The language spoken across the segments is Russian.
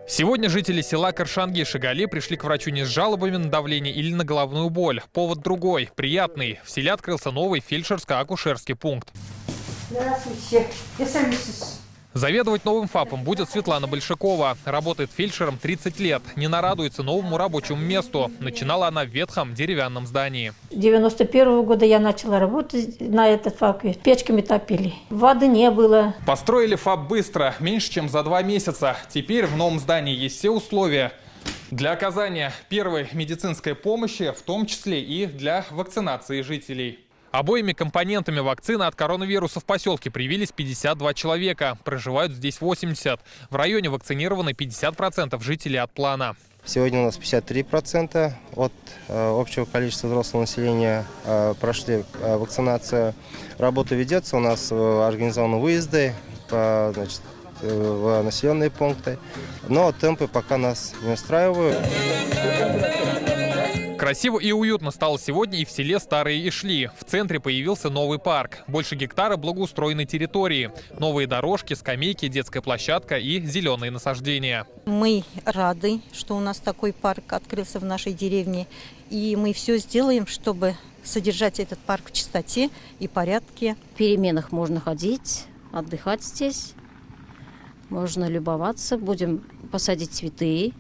Сегодня жители села Каршанги-Шигали пришли к врачу не с жалобами на давление или на головную боль. Повод другой, приятный. В селе открылся новый фельдшерско-акушерский пункт. Здравствуйте. Заведовать новым ФАПом будет Светлана Большакова. Работает фельдшером 30 лет. Не нарадуется новому рабочему месту. Начинала она в ветхом деревянном здании. 91-го года я начала работать на этот ФАПе. Печками топили. Воды не было. Построили ФАП быстро, меньше чем за 2 месяца. Теперь в новом здании есть все условия для оказания первой медицинской помощи, в том числе и для вакцинации жителей. Обоими компонентами вакцины от коронавируса в поселке привились 52 человека. Проживают здесь 80. В районе вакцинированы 50% жителей от плана. Сегодня у нас 53% от общего количества взрослого населения прошли вакцинацию. Работа ведется, у нас организованы выезды в населенные пункты, но темпы пока нас не устраивают. Красиво и уютно стало сегодня и в селе Старые Ишли. В центре появился новый парк. Больше гектара благоустроенной территории. Новые дорожки, скамейки, детская площадка и зеленые насаждения. Мы рады, что у нас такой парк открылся в нашей деревне. И мы все сделаем, чтобы содержать этот парк в чистоте и порядке. В переменах можно ходить, отдыхать здесь. Можно любоваться. Будем посадить цветы.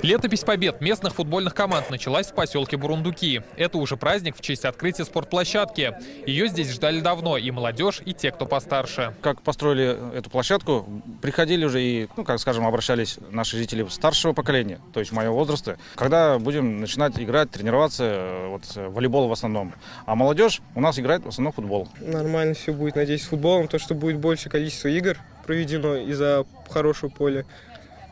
Летопись побед местных футбольных команд началась в поселке Бурундуки. Это уже праздник в честь открытия спортплощадки. Ее здесь ждали давно и молодежь, и те, кто постарше. Как построили эту площадку, приходили уже и, обращались наши жители старшего поколения, то есть моего возраста, когда будем начинать играть, тренироваться, волейбол в основном. А молодежь у нас играет в основном в футбол. Нормально все будет, надеюсь, с футболом, то, что будет больше количество игр проведено из-за хорошего поля.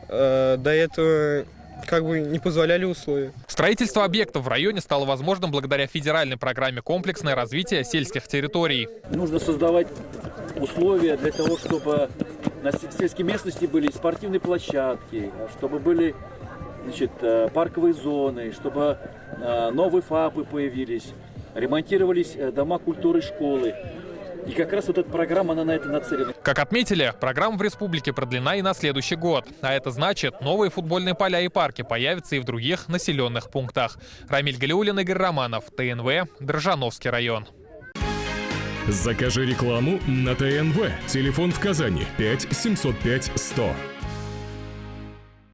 До этого не позволяли условия. Строительство объектов в районе стало возможным благодаря федеральной программе «Комплексное развитие сельских территорий». Нужно создавать условия для того, чтобы на сельской местности были спортивные площадки, чтобы были парковые зоны, чтобы новые ФАПы появились, ремонтировались дома культуры, школы. И как раз эта программа, она на это нацелена. Как отметили, программа в республике продлена и на следующий год. А это значит, новые футбольные поля и парки появятся и в других населенных пунктах. Рамиль Галиуллин, Игорь Романов, ТНВ, Дрожжановский район. Закажи рекламу на ТНВ. Телефон в Казани 5 705 100.